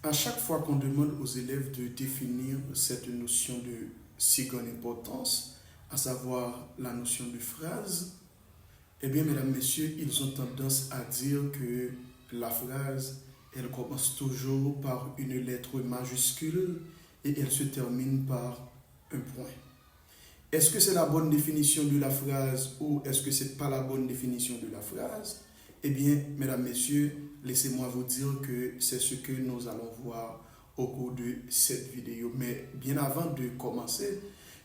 À chaque fois qu'on demande aux élèves de définir cette notion de si grande importance, à savoir la notion de phrase, eh bien, mesdames, messieurs, ils ont tendance à dire que la phrase, elle commence toujours par une lettre majuscule et elle se termine par un point. Est-ce que c'est la bonne définition de la phrase ou est-ce que c'est pas la bonne définition de la phrase? Eh bien, mesdames, messieurs, laissez-moi vous dire que c'est ce que nous allons voir au cours de cette vidéo. Mais bien avant de commencer,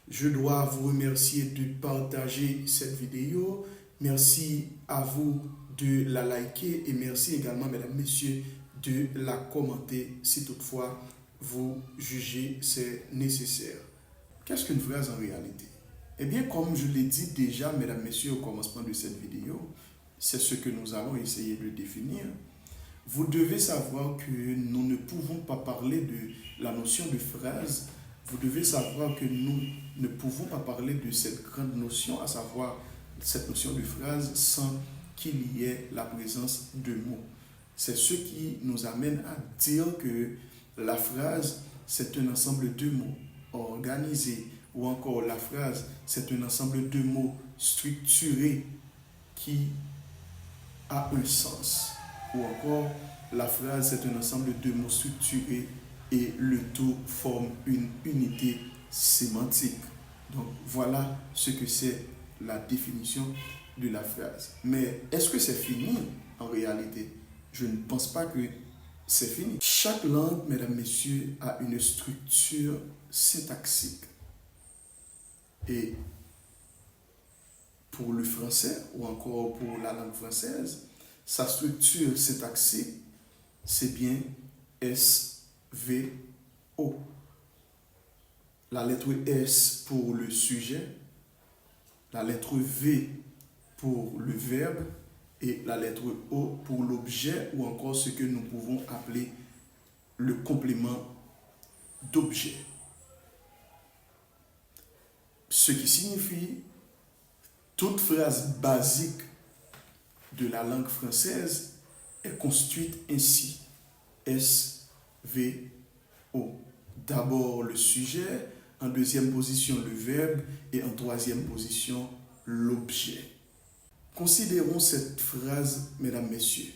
je dois vous remercier de partager cette vidéo. Merci à vous de la liker et merci également, mesdames, messieurs, de la commenter si toutefois vous jugez c'est nécessaire. Qu'est-ce qu'une phrase en réalité? Eh bien, comme je l'ai dit déjà, mesdames, messieurs, au commencement de cette vidéo, c'est ce que nous allons essayer de définir. Vous devez savoir que nous ne pouvons pas parler de la notion de phrase. Vous devez savoir que nous ne pouvons pas parler de cette grande notion, à savoir cette notion de phrase, sans qu'il y ait la présence de mots. C'est ce qui nous amène à dire que la phrase, c'est un ensemble de mots organisés, ou encore la phrase, c'est un ensemble de mots structurés qui a un sens. Ou encore, la phrase, c'est un ensemble de mots structurés et le tout forme une unité sémantique. Donc, voilà ce que c'est la définition de la phrase. Mais est-ce que c'est fini en réalité? Je ne pense pas que c'est fini. Chaque langue, mesdames, messieurs, a une structure syntaxique. Et pour le français, ou encore pour la langue française, sa structure syntaxique, c'est bien S-V-O. La lettre S pour le sujet, la lettre V pour le verbe et la lettre O pour l'objet ou encore ce que nous pouvons appeler le complément d'objet. Ce qui signifie toute phrase basique de la langue française est construite ainsi. S-V-O. D'abord le sujet, en deuxième position le verbe et en troisième position l'objet. Considérons cette phrase, mesdames, messieurs.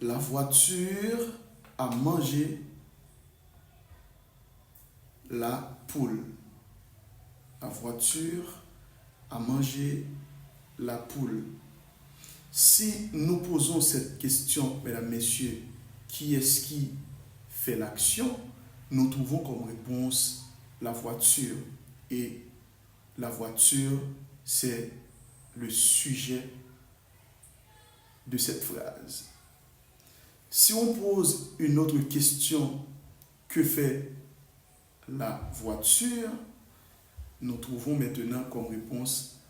La voiture a mangé la poule. La voiture a mangé la poule. Si nous posons cette question, mesdames, messieurs, qui est-ce qui fait l'action? Nous trouvons comme réponse la voiture. Et la voiture, c'est le sujet de cette phrase. Si on pose une autre question, que fait la voiture? Nous trouvons maintenant comme réponse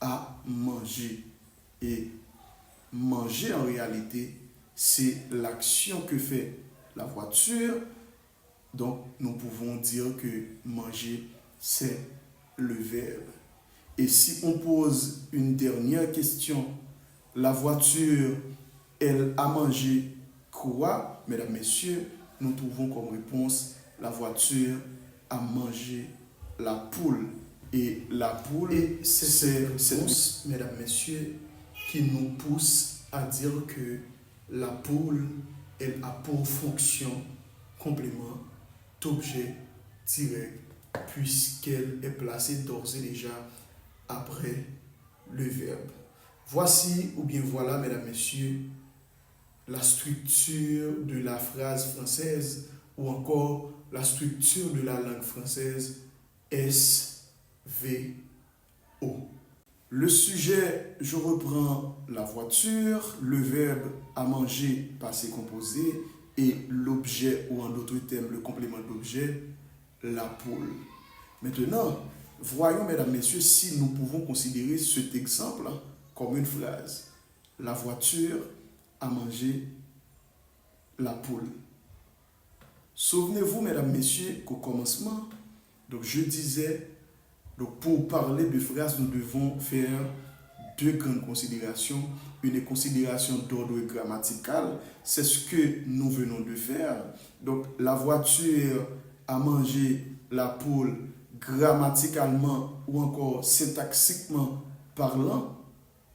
à manger. Et manger en réalité, c'est l'action que fait la voiture. Donc nous pouvons dire que manger, c'est le verbe. Et si on pose une dernière question, la voiture, elle a mangé quoi? Mesdames, messieurs, nous trouvons comme réponse la voiture a mangé la poule. Et la poule, c'est cette réponse, mesdames, messieurs, qui nous pousse à dire que la poule, elle a pour fonction complément d'objet direct, puisqu'elle est placée d'ores et déjà après le verbe. Voici, ou bien voilà, mesdames, messieurs, la structure de la phrase française ou encore la structure de la langue française S-V-O. Le sujet, je reprends la voiture, le verbe à manger, passé composé, et l'objet, ou en d'autres termes, le complément d'objet, la poule. Maintenant, voyons, mesdames, messieurs, si nous pouvons considérer cet exemple comme une phrase. La voiture a mangé la poule. Souvenez-vous, mesdames, messieurs, qu'au commencement, donc je disais, donc pour parler de phrase, nous devons faire deux grandes considérations. Une considération d'ordre grammatical, c'est ce que nous venons de faire. Donc, la voiture a mangé la poule grammaticalement ou encore syntaxiquement parlant,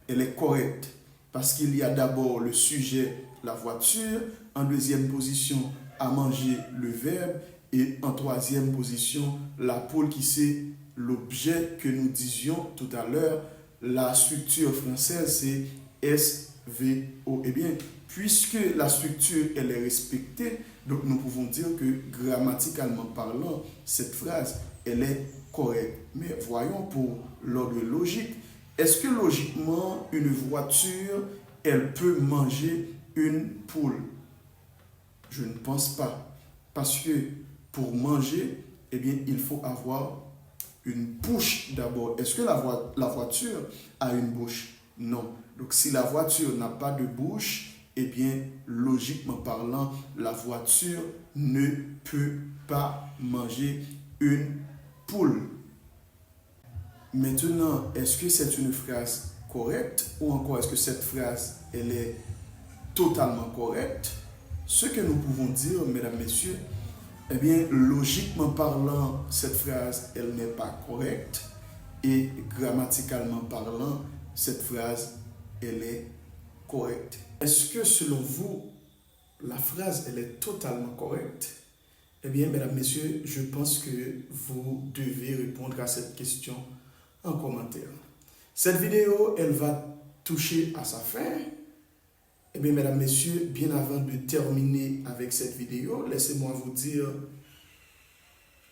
elle est correcte. Parce qu'il y a d'abord le sujet, la voiture, en deuxième position, à manger le verbe, et en troisième position, la poule qui c'est l'objet que nous disions tout à l'heure. La structure française, c'est SVO. Eh bien, puisque la structure, elle est respectée, donc nous pouvons dire que grammaticalement parlant, cette phrase, elle est correcte. Mais voyons pour l'ordre logique. Est-ce que logiquement, une voiture, elle peut manger une poule? Je ne pense pas. Parce que pour manger, eh bien, il faut avoir une bouche d'abord. Est-ce que la voiture a une bouche? Non. Donc, si la voiture n'a pas de bouche, eh bien, logiquement parlant, la voiture ne peut pas manger une poule. Maintenant, est-ce que c'est une phrase correcte ou encore est-ce que cette phrase, elle est totalement correcte? Ce que nous pouvons dire, mesdames, messieurs, eh bien, logiquement parlant, cette phrase, elle n'est pas correcte. Et grammaticalement parlant, cette phrase, elle est correcte. Est-ce que selon vous, la phrase, elle est totalement correcte? Eh bien, mesdames, messieurs, je pense que vous devez répondre à cette question en commentaire. Cette vidéo, elle va toucher à sa fin. Eh bien, mesdames, messieurs, bien avant de terminer avec cette vidéo, laissez-moi vous dire,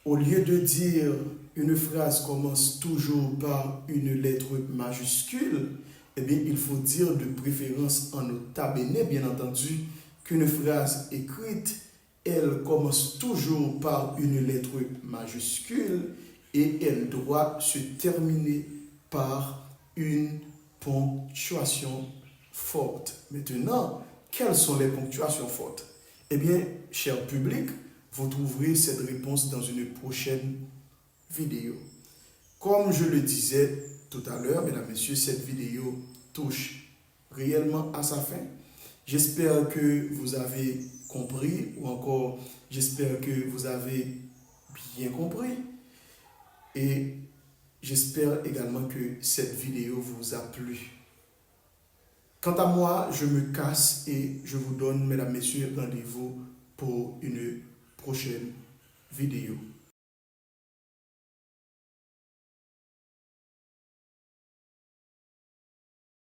au lieu de dire une phrase commence toujours par une lettre majuscule, eh bien, il faut dire de préférence en nota bene, bien entendu, qu'une phrase écrite, elle commence toujours par une lettre majuscule et elle doit se terminer par une ponctuation forte. Maintenant, quelles sont les ponctuations fortes? Eh bien, cher public, vous trouverez cette réponse dans une prochaine vidéo. Comme je le disais tout à l'heure, mesdames, messieurs, cette vidéo touche réellement à sa fin. J'espère que vous avez compris ou encore j'espère que vous avez bien compris et j'espère également que cette vidéo vous a plu. Quant à moi, je me casse et je vous donne, mesdames, messieurs, rendez-vous pour une prochaine vidéo.